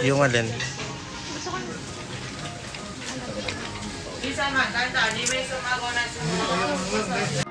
Yung alin? Bisa man, kanta, ni may sumago na sumago.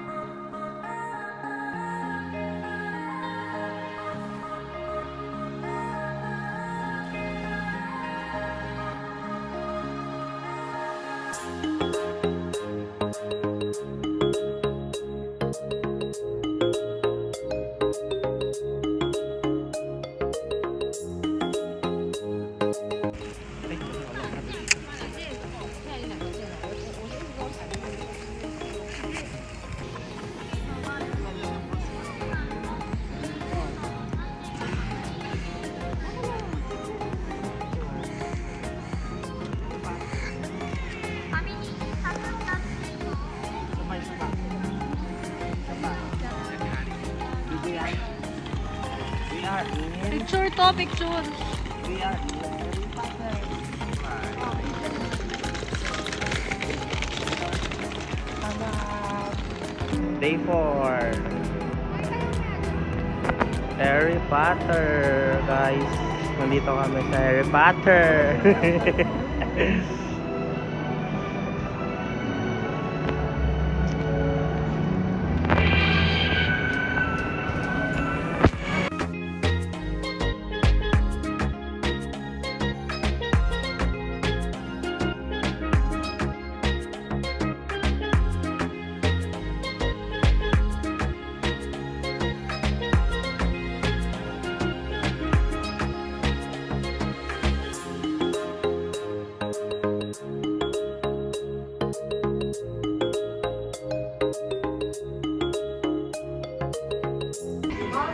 Picture to, picture. Day 4. Harry Potter, guys. Nandito kami sa Harry Potter.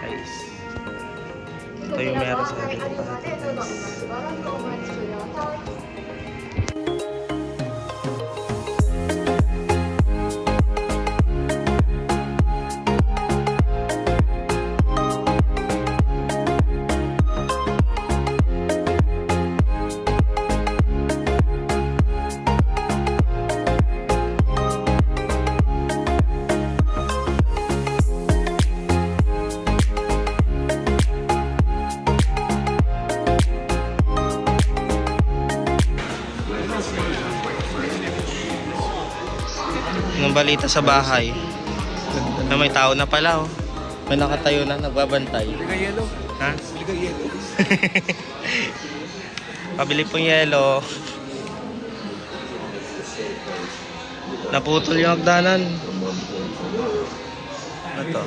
Guys, ito yung meron sa Harry Potter, guys. Yung balita sa bahay na may tao na pala, oh. May nakatayo na, nagbabantay. Liga yelo. Ha? Liga yelo. Pabili pong yelo. Naputol yung hagdanan. Ito.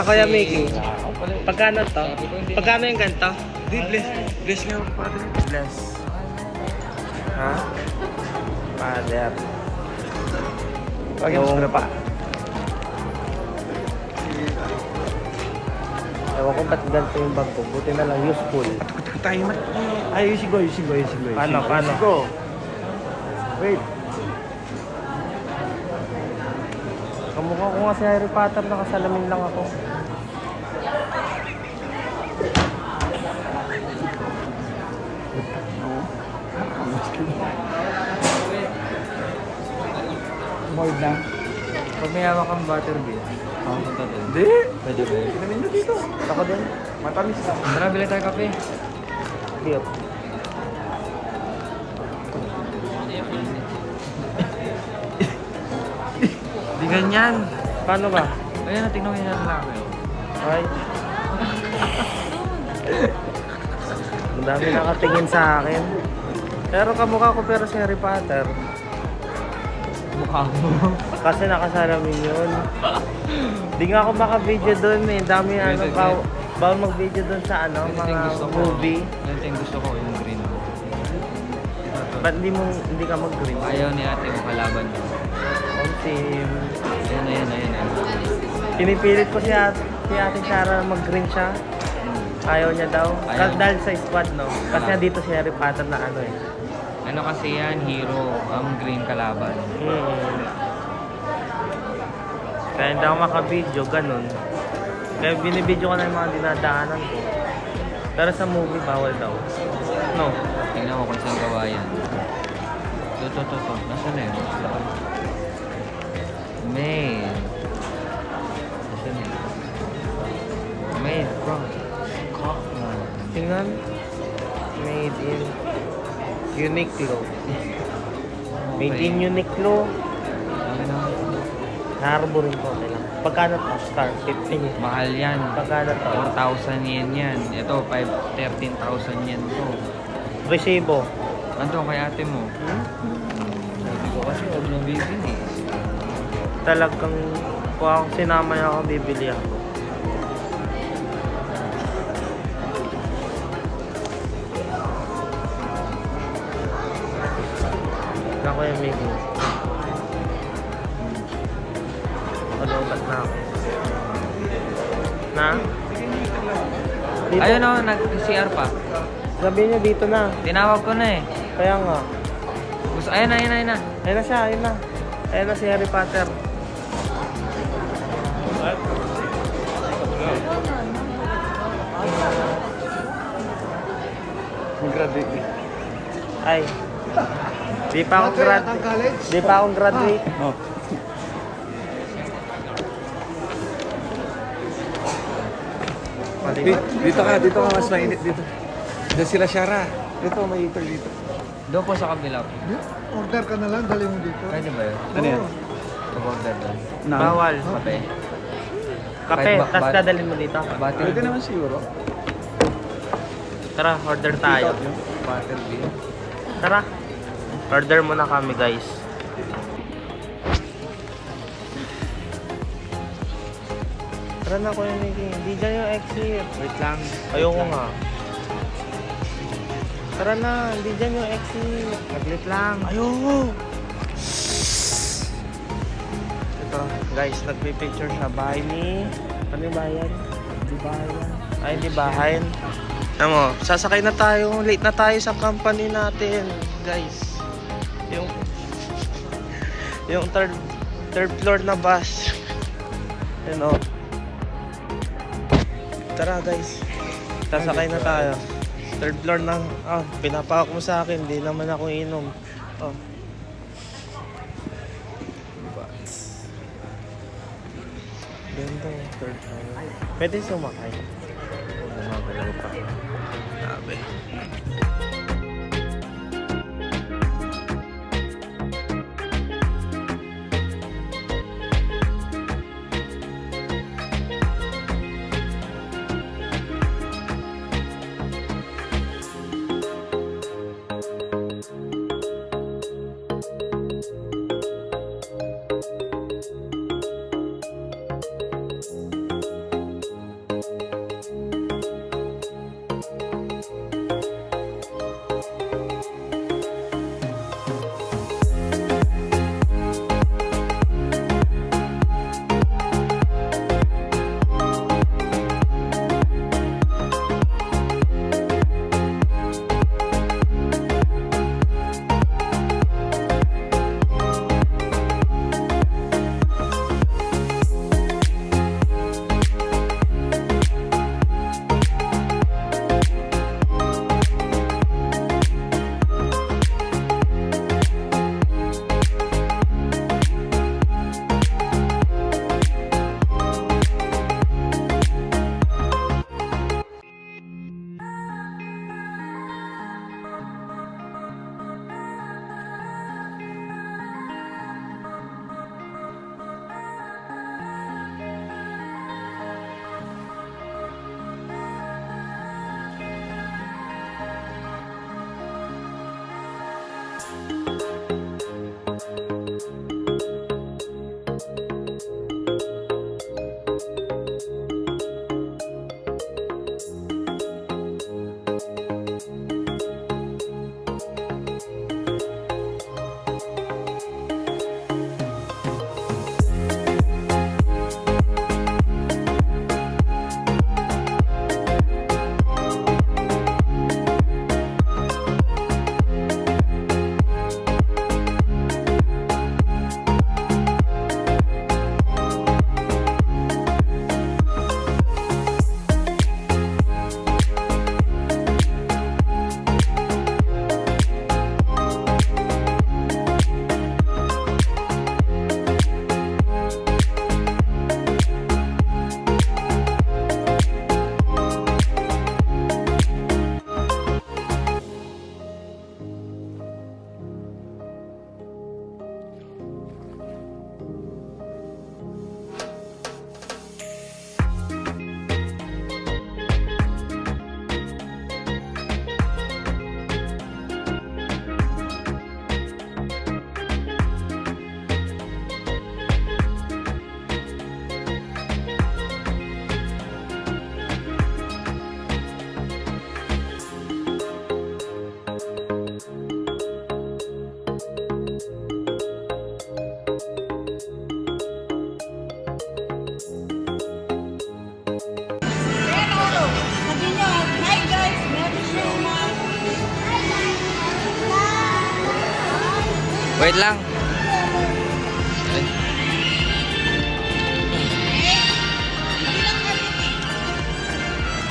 Kuya Mickey. Pagkano to? Pagkano yung ganito? Di, bless nga ako, Father. Bless. Ha? Father. Pagyan mo na pa. Ewan ko ba't ganito yung bag ko. Buti na lang useful. Tayo man. Ay, you go. Paano? Go. Wait. Kamukha ko nga si Harry Potter, nakasalamin lang ako. Mold na. Pag may hawak kang butterbeer, punta doon. Hindi. Pwede ba yun? Namin na dito. Ako din. Matamis na. Tara, bilhin tayo kape. Beer. Di ganyan. Paano ba? Ayun, tingnan mo yung lalaki. Ay. Ang dami nakatingin sa akin. Pero kamukha ko pero si Harry Potter. Mukha mo. Kasi nakasalamin yun. Di nga ako maka-video doon eh. Dami ano, bawal mag-video doon sa ano, mga movie. Ganito yung gusto ko, yung green. Ba't hindi ka mag-green? Ayaw ni ate mo kalaban mo. Team. Ayan. Pinipilit ko si ate Sarah mag-green siya. Ayaw niya daw. Ayaw. Dahil sa squad, no? Kasi dito si Harry Potter na ano eh. Ano kasi yan, hero, ang green kalaban. Kaya hindi ako maka-video, ganun. Kaya binibidyo ko na yung mga dinadaanan ko. Pero sa movie, bawal daw. No? Tingnan mo kung saan gawa yan. To. Nasaan na yun? Made. Nasaan yun? Made from Scotland. Tingnan. Made in Uniqlo. Made in Uniqlo. Ano na? Harborin ko lang. Pagkano to? Star 15. Mahal yan. Pagkano to? 4,000 yen yan. Ito, 13,000 yen to. Resibo. Ando kay ate mo. Sabi ko kasi huwag nang bibili. Talagang kung ako sinama niya ako, bibili ako. Ako yung Mickey. Palobat na ako. Na? Dito. Ayun o, nag-CR pa. Sabihin niya dito na. Tinawag ko na eh. Kaya nga. Gusto, ayun na. Ayun na siya, ayun na. Ayun na si Harry Potter. Graduate. Ay. Di pa akong graduate. Oh. Mali. Dito ka, mas mainit dito. Diyan sila Shara. Dito, may heater dito. Doon po sa kabila. Order ka na lang, dali mo dito. Pwede ba yun? Ano yan? Pag-order doon. Bawal. Kape. Kape, Kahit tapos dadalhin mo dito. Butter Pwede naman siguro. Tara, order tayo. Butter beer. Tara. Order muna kami, guys. Tara na, Kuya Mickey. Hindi dyan yung exit. Wait lang. Ayoko nga. Tara na, hindi dyan yung exit. Saglit lang. Ayoko. Ito, guys, nagpipicture sa bahay ni... Ano yung bayan? Hindi bayan. Ay, hindi bahayan. Alam mo, sasakay na tayo. Late na tayo sa company natin, guys. Yung third floor na bus. Yun o. Tara, guys. Sasakay na tayo. Third floor na. Pinapahak mo sa akin. Hindi naman ako inom. Oh. Ganda yung third floor. Pwede sumakay. Gumagalaw pa. Sabi. Sabi nyo, hi guys, meron siya Wait lang.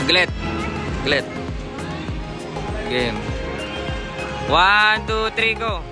Glet. Glet. Game. 1, 2, 3, go.